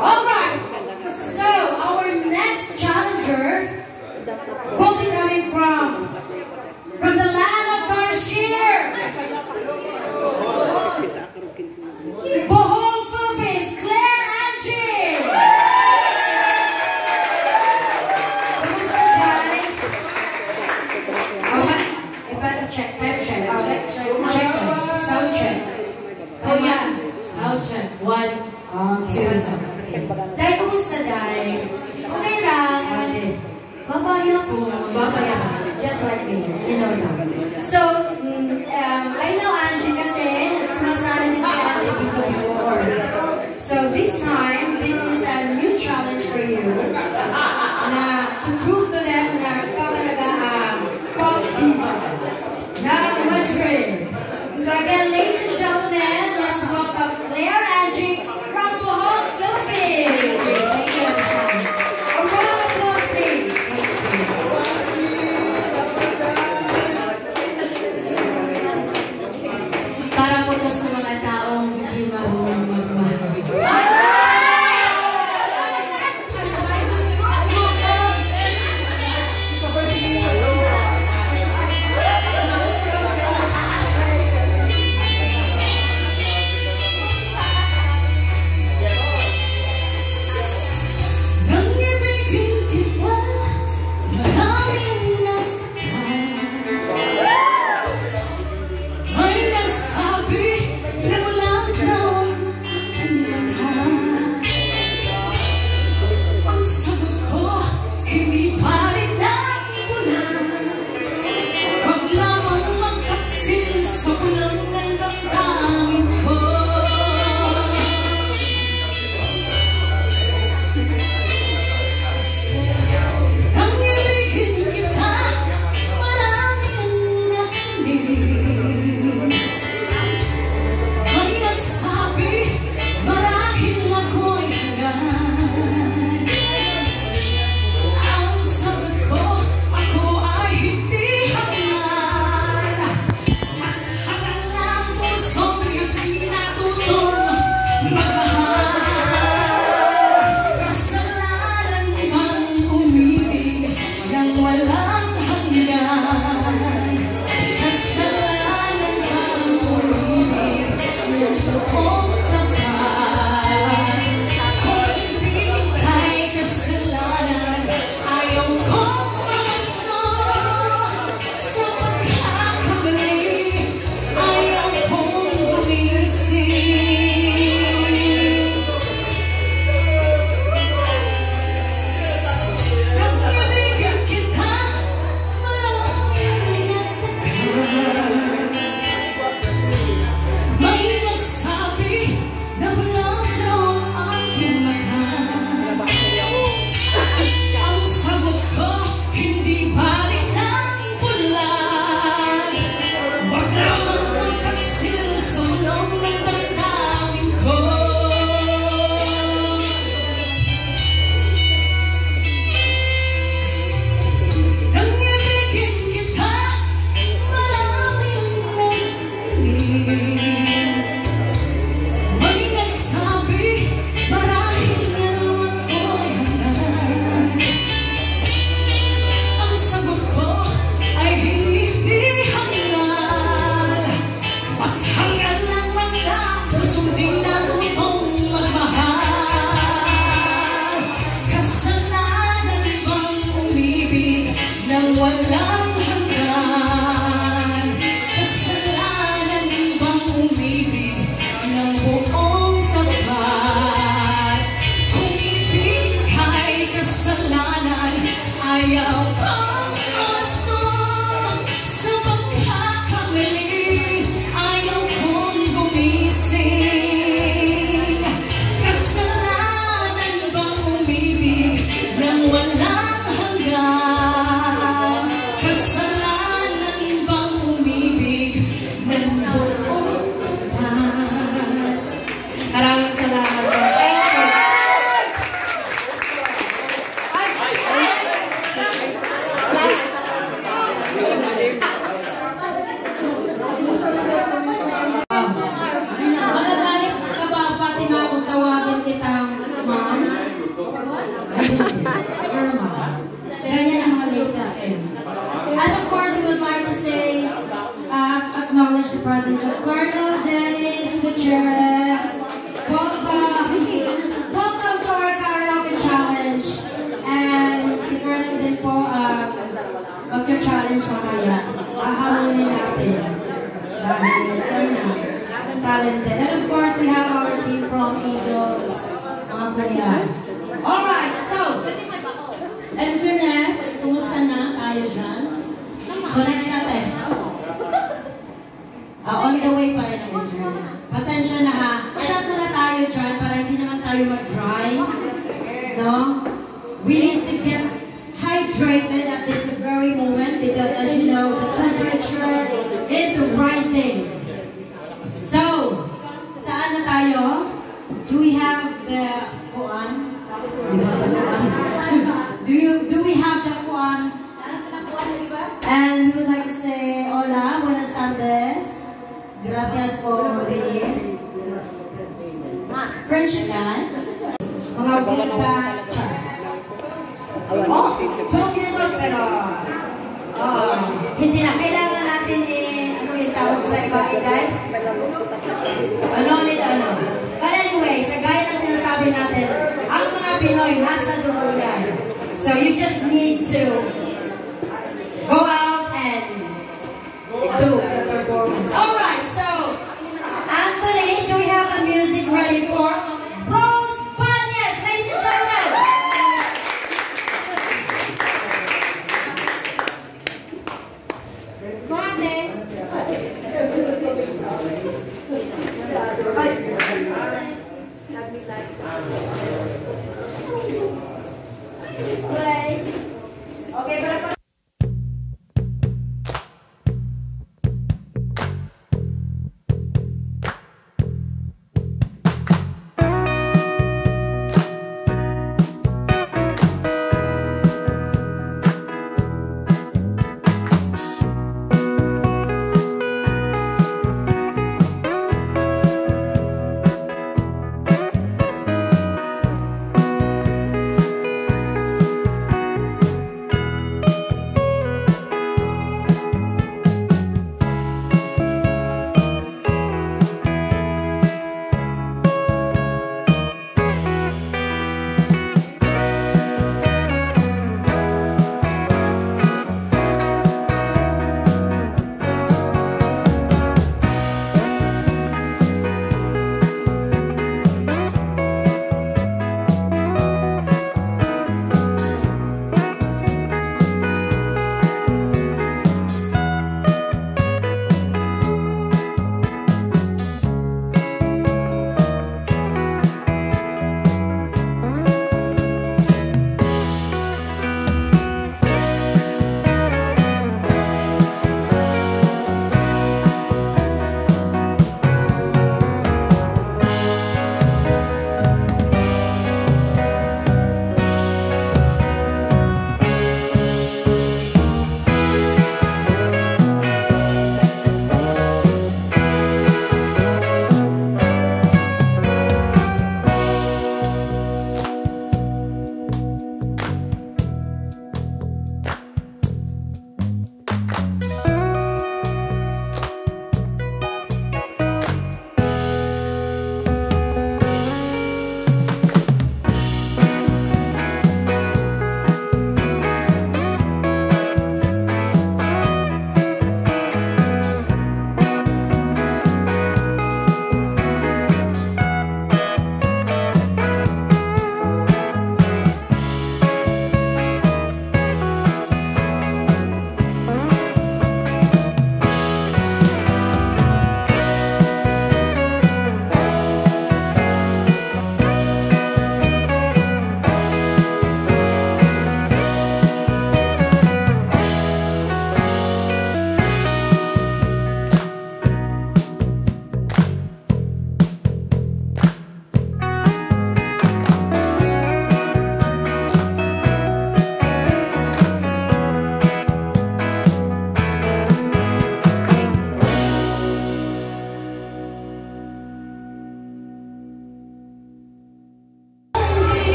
Alright, so our next challenger will be coming from the land of Tarshir, Bohol, Philippines, Claire Angie. Who's the guy? Okay, check. Sound check. Oh yeah, sound check. 1, 2, 3. Dahil kumusta dahil? Okay lang. Babaya po. Babaya. Just like me. You know that. So, I know Angie kasi sumasali din si Angie dito before. So this time, this is a new challenge for you. Na to prove to them na ikaw talaga ang pop diva. Ng Madrid. So again, ladies and gentlemen, let's welcome Claire Angie from Bohol, Philippines. Thank you, Angie. A round of applause, please. Thank you. Irma. Ganyan ang mga latest eh. And of course, we would like to say, acknowledge the presence of Colonel Dennis Gutierrez. Welcome to our karaoke challenge. And si Colonel din po, mag-challenge mamaya. Ahalunin natin. Dahil, talented. And of course, we have our team from Eagles. Mga kuya. Alright, so, internet, kumusta na tayo dyan? Connect natin. On the way pa rin ang internet. Pasensya na ha. Shot na tayo dyan para hindi naman tayo mag-drive. No? We need to get hydrated at this very moment because as you know, the temperature is rising. So, saan na tayo? Do we have the Quran? Do we have the Quran? And we would like to say, hola, buenas tardes. Gracias por venir. Friendship yan. Mga buta chat. Oh, 12 years old pero hindi na. Kailangan natin ano yung tawag sa iba, Iday? Ano? But anyway, sa gaya na sinasabi natin, ang mga Pinoy, nasa dugo yan. So you just need to go out and do the performance. Alright, so Anthony, do we have the music ready for Rose Banyes, ladies and gentlemen?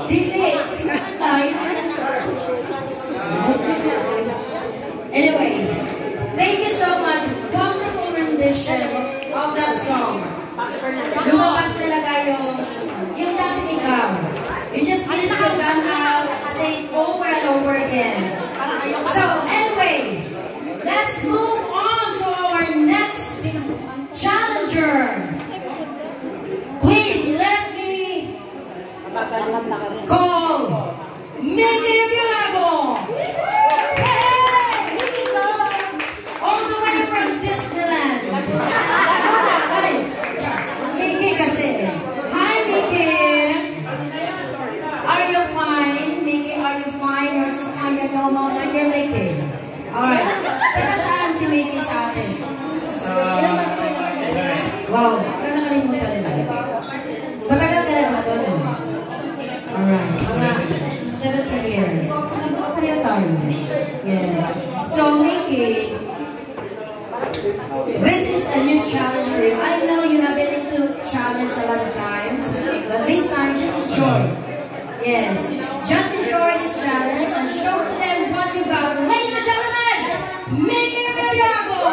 Dili, sinatay. Anyway, thank you so much. Wonderful rendition of that song. Lumabas talaga yung dati ikaw. You just need to come out and say it over and over again. So, anyway, let's move on to our next challenger. Please let me call Mickey Villago. All the way from Disneyland. Ay, Mickey kasi. Hi, Mickey. Are you fine? Mickey, are you fine? Or so kaya normal na you're Mickey? Alright. Taga saan si Mickey sa atin? Wow. Ano nakalimutan nila? Matagal ka na dito, no? Alright. 70 years. Tayo. Yes. So, Mickey, this is a new challenge for you. I know you have been into challenge a lot of times, but this time, just enjoy. Yes. Just enjoy this challenge and show to them what you got. Ladies and gentlemen, Mickey Villago!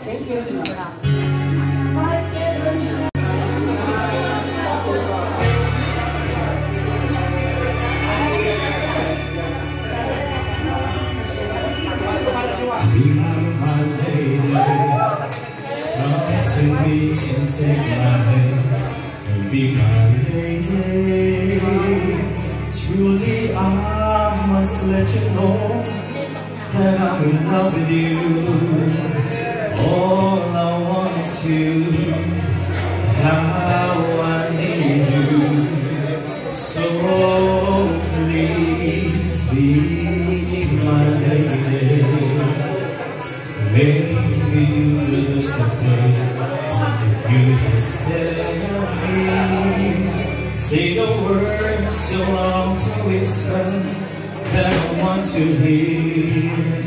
Thank you. Be my lady, come to me and take my hand and be my lady. Truly I must let you know that I'm in love with you. All I want is you, how I need you. So please be my lady. Maybe you lose the pain if you just tell me. Say the words you want to whisper that I want to hear.